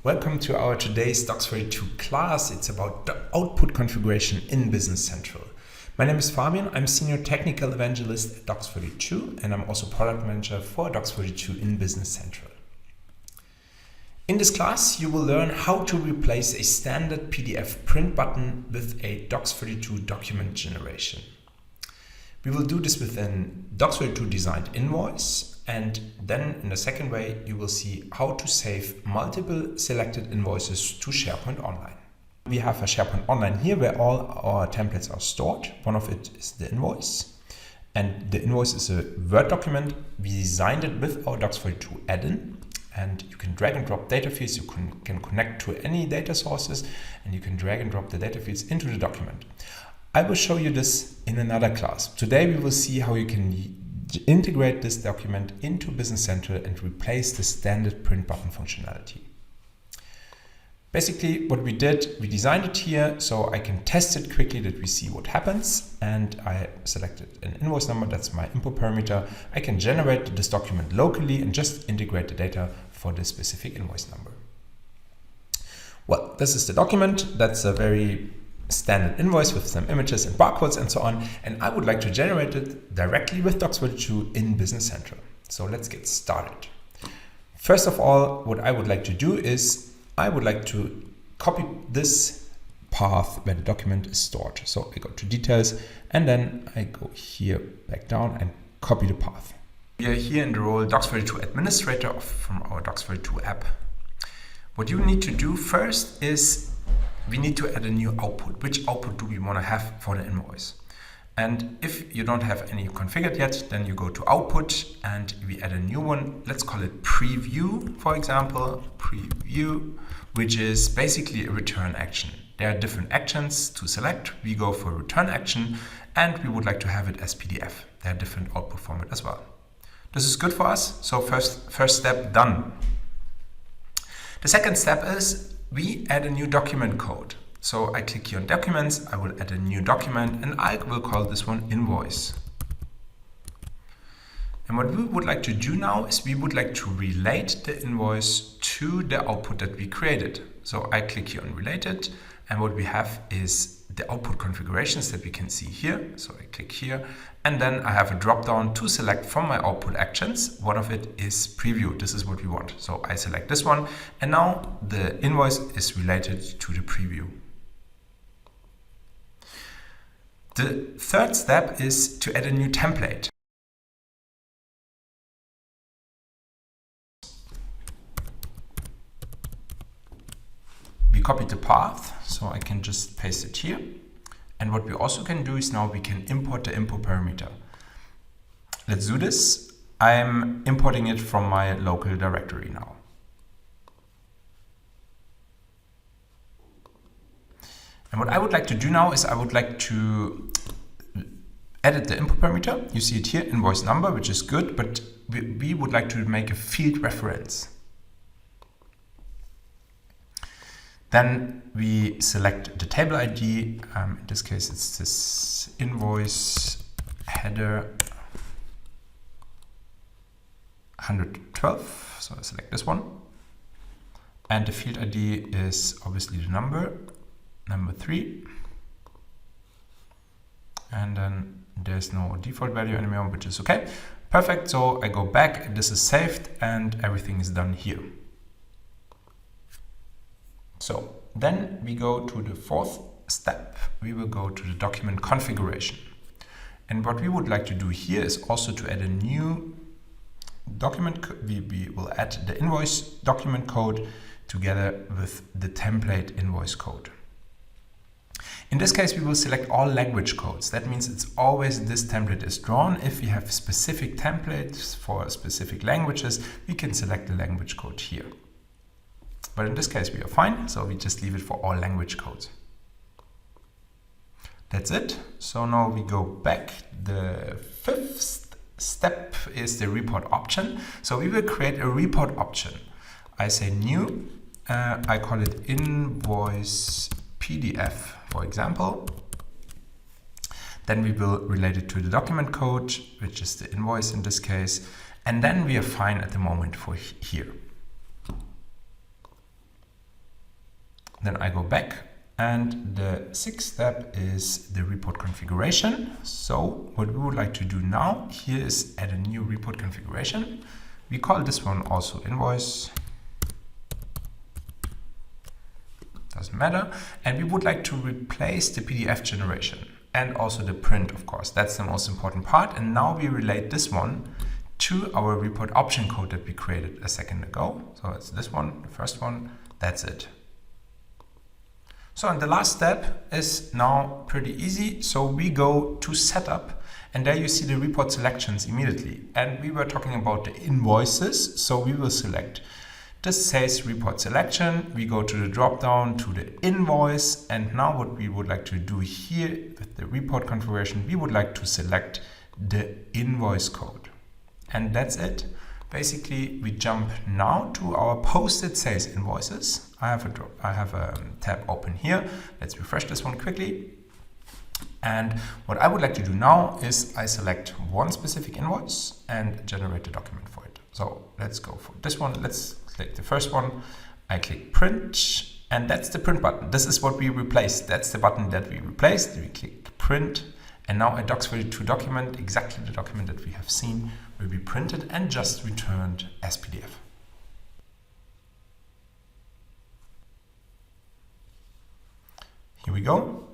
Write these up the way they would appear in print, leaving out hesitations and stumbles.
Welcome to our today's dox42 class. It's about the output configuration in Business Central. My name is Fabian. I'm Senior Technical Evangelist at dox42 and I'm also Product Manager for dox42 in Business Central. In this class, you will learn how to replace a standard PDF print button with a dox42 document generation. We will do this with an dox42 designed invoice, and then in the second way, you will see how to save multiple selected invoices to SharePoint Online. We have a SharePoint Online here where all our templates are stored. One of it is the invoice, and the invoice is a Word document. We designed it with our dox42 add-in, and you can drag and drop data fields. You can connect to any data sources, and you can drag and drop the data fields into the document. I will show you this in another class. Today we will see how you can integrate this document into Business Central and replace the standard print button functionality. Basically what we did, we designed it here so I can test it quickly that we see what happens, and I selected an invoice number, that's my input parameter. I can generate this document locally and just integrate the data for this specific invoice number. Well, this is the document. That's a very standard invoice with some images and barcodes and so on, and I would like to generate it directly with dox42 in Business Central. So let's get started. First of all, what I would like to do is I would like to copy this path where the document is stored. So I go to details and then I go here back down and copy the path. We are here in the role dox42 administrator from our dox42 app. What you need to do first is we need to add a new output. Which output do we want to have for the invoice? And if you don't have any configured yet, then you go to output and we add a new one. Let's call it preview, for example, preview, which is basically a return action. There are different actions to select. We go for return action and we would like to have it as PDF. There are different output format as well. This is good for us. So first step done. The second step is we add a new document code. So I click here on documents, I will add a new document and I will call this one invoice. And what we would like to do now is we would like to relate the invoice to the output that we created. So I click here on related, and what we have is the output configurations that we can see here. So I click here and then I have a drop down to select from my output actions. One of it is preview. This is what we want. So I select this one and now the invoice is related to the preview. The third step is to add a new template. We copied the path, so I can just paste it here. And what we also can do is now we can import the input parameter. Let's do this. I'm importing it from my local directory now. And what I would like to do now is I would like to edit the input parameter. You see it here, invoice number, which is good, but we would like to make a field reference. Then we select the table ID. In this case, it's this invoice header 112. So I select this one. And the field ID is obviously the number 3. And then there's no default value anymore, which is okay. Perfect. So I go back, this is saved, and everything is done here. So then we go to the fourth step. We will go to the document configuration. And what we would like to do here is also to add a new document. We will add the invoice document code together with the template invoice code. In this case, we will select all language codes. That means it's always this template is drawn. If we have specific templates for specific languages, we can select the language code here. But in this case, we are fine, so we just leave it for all language codes. That's it. So now we go back. The fifth step is the report option. So we will create a report option. I say new, I call it invoice PDF, for example. Then we will relate it to the document code, which is the invoice in this case. And then we are fine at the moment for here. Then I go back, and the sixth step is the report configuration. So what we would like to do now here is add a new report configuration. We call this one also invoice. Doesn't matter. And we would like to replace the PDF generation and also the print, of course. That's the most important part. And now we relate this one to our report option code that we created a second ago. So it's this one, the first one. That's it. So and the last step is now pretty easy. So we go to setup, and there you see the report selections immediately. And we were talking about the invoices. So we will select the sales report selection. We go to the drop down to the invoice. And now what we would like to do here with the report configuration, we would like to select the invoice code. And that's it. Basically, we jump now to our posted sales invoices. I have a tab open here. Let's refresh this one quickly. And what I would like to do now is I select one specific invoice and generate the document for it. So let's go for this one. Let's click the first one. I click print, and that's the print button. This is what we replaced. That's the button that we replaced. We click print. And now a dox42 document, exactly the document that we have seen, will be printed and just returned as PDF. Here we go.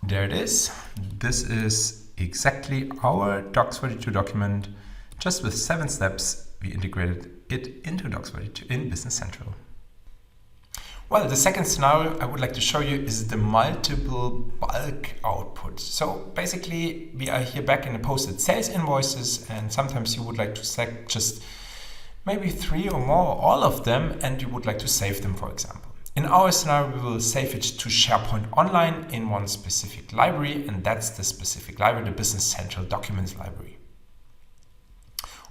There it is. This is exactly our dox42 document. Just with 7 steps, we integrated it into dox42 in Business Central. Well, the second scenario I would like to show you is the multiple bulk output. So basically, we are here back in the posted sales invoices, and sometimes you would like to select just maybe 3 or more, or all of them, and you would like to save them, for example. In our scenario, we will save it to SharePoint Online in one specific library, and that's the specific library, the Business Central Documents library.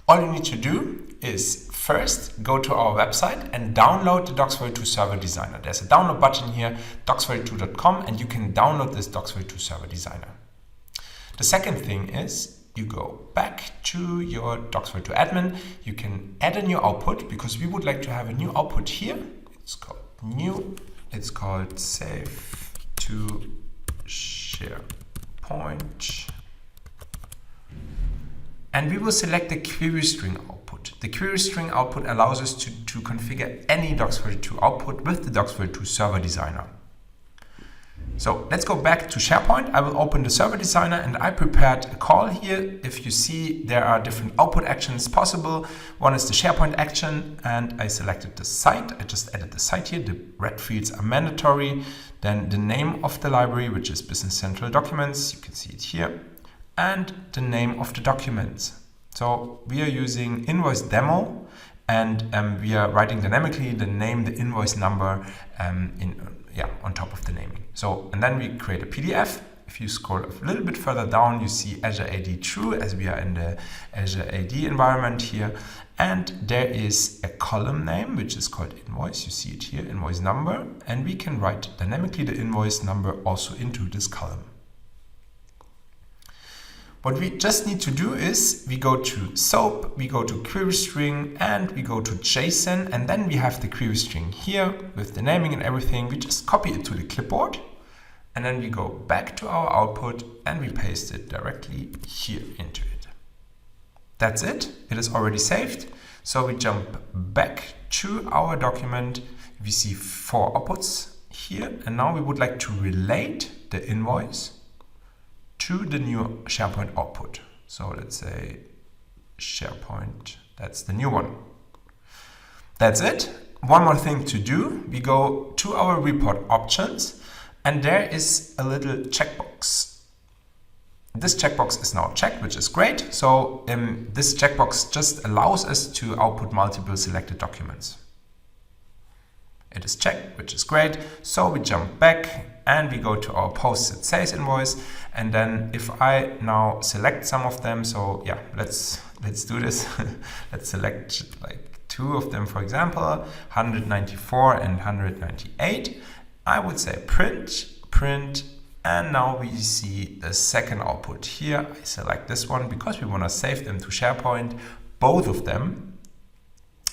All you need to do is first go to our website and download the dox42 Server Designer. There's a download button here, dox42.com, and you can download this dox42 Server Designer. The second thing is you go back to your dox42 admin. You can add a new output because we would like to have a new output here. It's called new. It's called save to SharePoint. And we will select the query string output. The query string output allows us to configure any dox42 output with the dox42 Server Designer. So let's go back to SharePoint. I will open the Server Designer, and I prepared a call here. If you see, there are different output actions possible. One is the SharePoint action, and I selected the site. I just added the site here. The red fields are mandatory. Then the name of the library, which is Business Central Documents. You can see it here. And the name of the documents. So we are using invoice demo, and we are writing dynamically the name, the invoice number on top of the naming. So, and then we create a PDF. If you scroll a little bit further down, you see Azure AD True, as we are in the Azure AD environment here. And there is a column name, which is called invoice. You see it here, invoice number. And we can write dynamically the invoice number also into this column. What we just need to do is we go to SOAP, we go to query string, and we go to JSON, and then we have the query string here with the naming and everything. We just copy it to the clipboard, and then we go back to our output and we paste it directly here into it. That's it. It is already saved. So we jump back to our document. We see 4 outputs here, and now we would like to relate the invoice to the new SharePoint output. So let's say SharePoint, that's the new one. That's it. One more thing to do. We go to our report options, and there is a little checkbox. This checkbox is now checked, which is great. So this checkbox just allows us to output multiple selected documents. It is checked, which is great. So we jump back and we go to our posted sales invoice. And then if I now select some of them, so yeah, let's do this. Let's select like 2 of them, for example, 194 and 198. I would say print, and now we see the second output here. I select this one because we want to save them to SharePoint, both of them.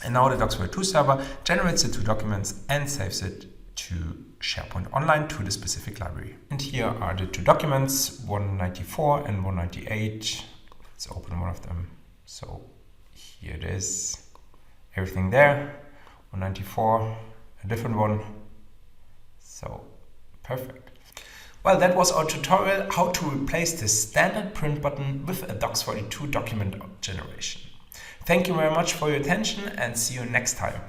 And now the dox42 server generates the 2 documents and saves it to SharePoint Online to the specific library. And here are the two documents, 194 and 198. Let's open one of them. So here it is, everything there. 194, a different one. So perfect. Well, that was our tutorial how to replace the standard print button with a dox42 document generation. Thank you very much for your attention and see you next time.